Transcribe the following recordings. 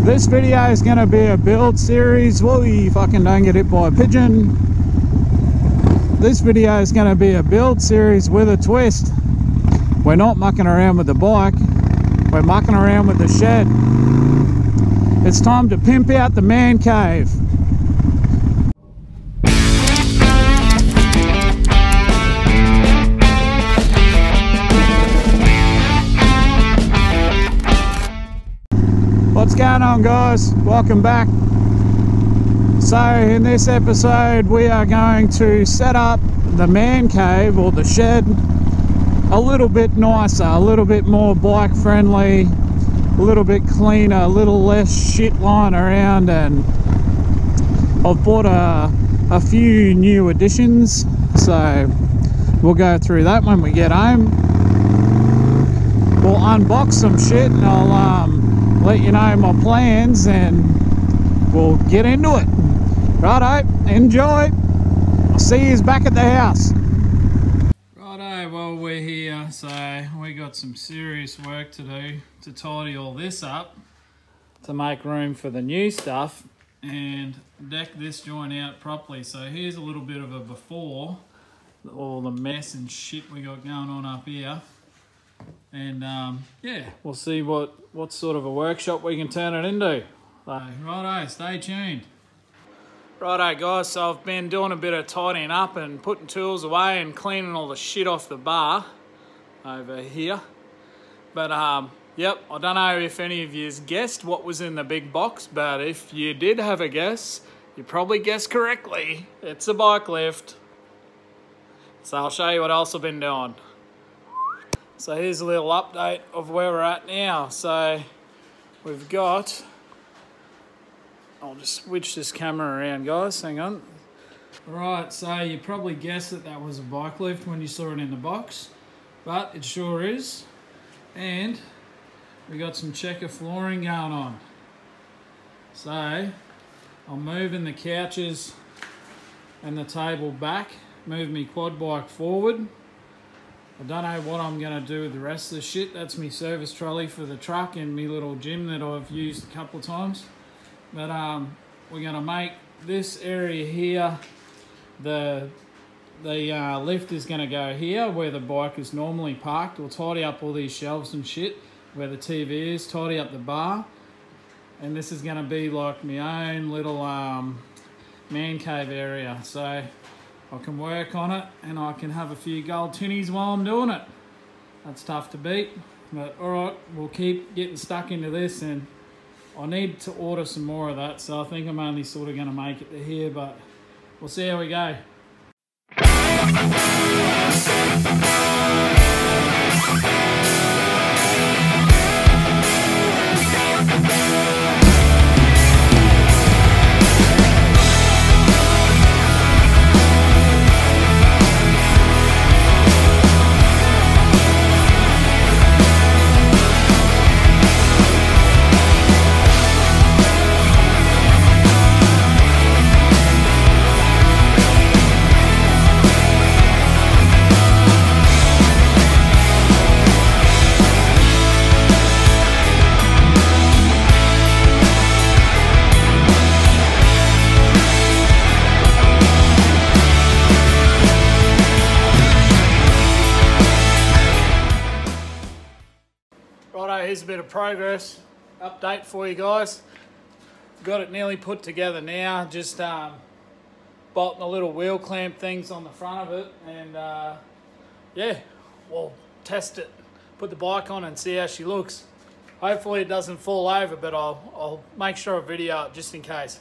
This video is going to be a build series. Whoa, you fucking don't get hit by a pigeon. This video is going to be a build series with a twist. We're not mucking around with the bike, we're mucking around with the shed. It's time to pimp out the man cave. What's going on, guys? Welcome back. So in this episode we are going to set up the man cave, or the shed, a little bit nicer, a little bit more bike friendly, a little bit cleaner, a little less shit lying around. And I've bought a few new additions, so we'll go through that when we get home. We'll unbox some shit and I'll let you know my plans and we'll get into it. Righto, enjoy. I'll see you back at the house. Righto, well, we're here, so we got some serious work to do to tidy all this up to make room for the new stuff and deck this joint out properly. So here's a little bit of a before, all the mess and shit we got going on up here. And yeah, we'll see what sort of a workshop we can turn it into. So, righto, stay tuned. Righto, guys, so I've been doing a bit of tidying up and putting tools away and cleaning all the shit off the bar over here. But yep, I don't know if any of you guessed what was in the big box, but if you did have a guess, you probably guessed correctly. It's a bike lift. So I'll show you what else I've been doing. So here's a little update of where we're at now. So we've got, I'll just switch this camera around, guys, hang on. Right, so you probably guessed that that was a bike lift when you saw it in the box, but it sure is. And we got some checker flooring going on. So I'm moving the couches and the table back, move my quad bike forward. I don't know what I'm going to do with the rest of the shit. That's my service trolley for the truck and my little gym that I've used a couple of times. But we're going to make this area here, the lift is going to go here where the bike is normally parked. We'll tidy up all these shelves and shit where the TV is, tidy up the bar. And this is going to be like my own little man cave area. So I can work on it and I can have a few gold tinnies while I'm doing it. That's tough to beat, but alright, we'll keep getting stuck into this, and I need to order some more of that, so I think I'm only sort of going to make it to here, but we'll see how we go. Here's a bit of progress update for you guys. Got it nearly put together now, just bolting the little wheel clamp things on the front of it, and yeah, we'll test it, put the bike on and see how she looks. Hopefully it doesn't fall over, but I'll make sure I video it just in case.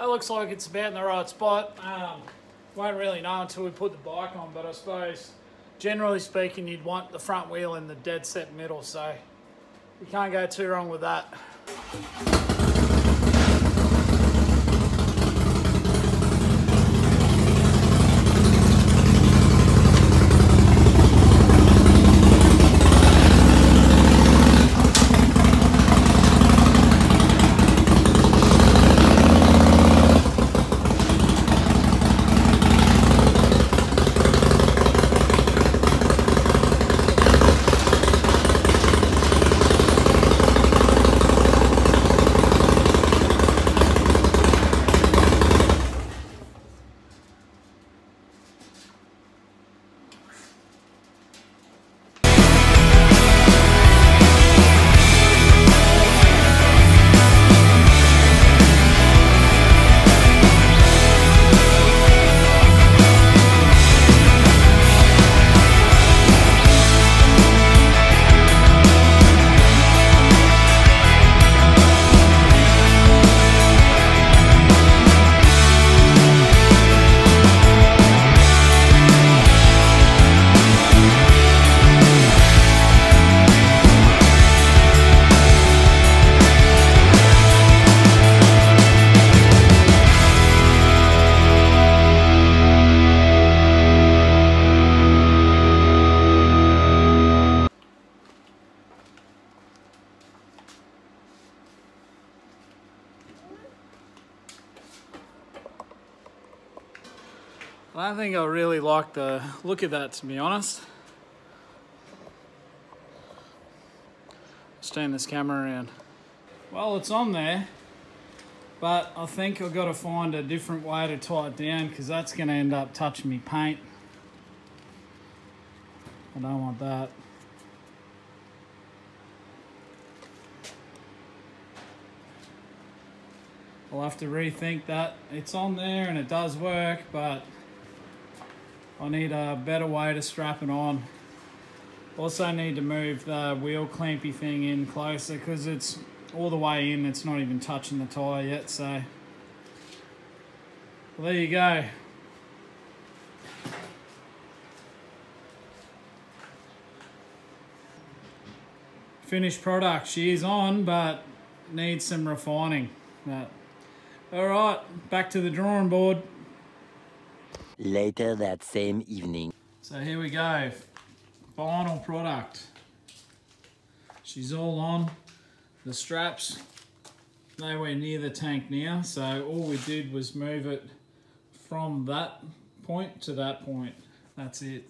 Looks like it's about in the right spot. Won't really know until we put the bike on, but I suppose generally speaking, you'd want the front wheel in the dead set middle, so you can't go too wrong with that. I don't think I really like the look of that, to be honest. Let's turn this camera around. Well, it's on there, but I think I've got to find a different way to tie it down because that's going to end up touching me paint. I don't want that. I'll have to rethink that. It's on there and it does work, but I need a better way to strap it on. Also need to move the wheel clampy thing in closer because it's all the way in, it's not even touching the tyre yet, so. Well, there you go. Finished product, she is on, but needs some refining. But, all right, back to the drawing board. Later that same evening. So here we go, final product. She's all on. The straps nowhere near the tank now, so all we did was move it from that point to that point. That's it.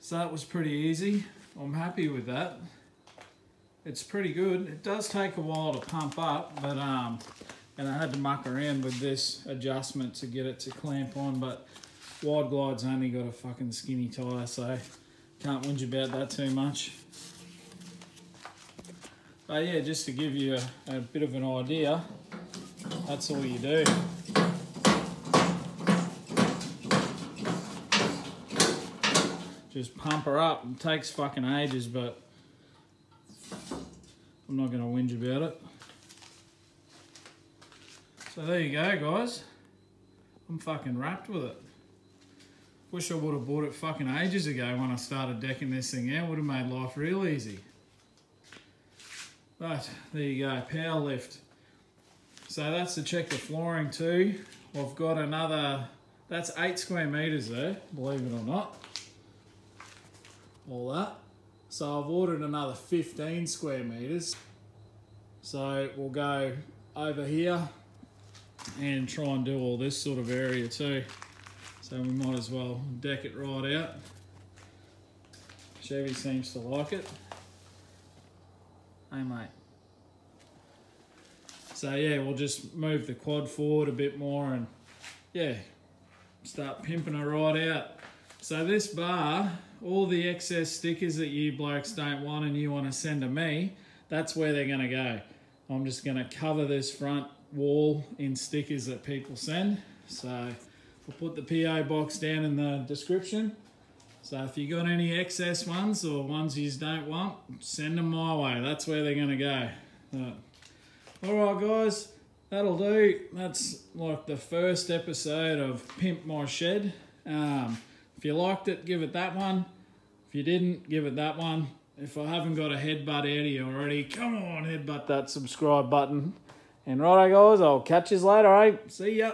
So that was pretty easy. I'm happy with that. It's pretty good. It does take a while to pump up, but and I had to muck around with this adjustment to get it to clamp on, but Wide Glide's only got a fucking skinny tyre, so can't whinge about that too much. But yeah, just to give you a bit of an idea, that's all you do. Just pump her up. It takes fucking ages, but I'm not going to whinge about it. So there you go, guys. I'm fucking wrapped with it. Wish I would have bought it fucking ages ago when I started decking this thing out. Would have made life real easy. But there you go, power lift. So that's to check the flooring too. I've got another, that's 8 square meters there, believe it or not. All that. So I've ordered another 15 square meters. So we'll go over here and try and do all this sort of area too. So we might as well deck it right out. Chevy seems to like it. Hey mate. So yeah, we'll just move the quad forward a bit more and yeah, start pimping her right out. So this bar, all the excess stickers that you blokes don't want and you want to send to me, that's where they're going to go. I'm just going to cover this front wall in stickers that people send. So I'll put the PO box down in the description. So if you got any excess ones or ones you don't want, send them my way. That's where they're going to go. Alright guys, that'll do. That's like the first episode of Pimp My Shed. If you liked it, give it that one. If you didn't, give it that one. If I haven't got a headbutt out of you already, come on, headbutt that subscribe button. And righto guys, I'll catch you later, eh? See ya.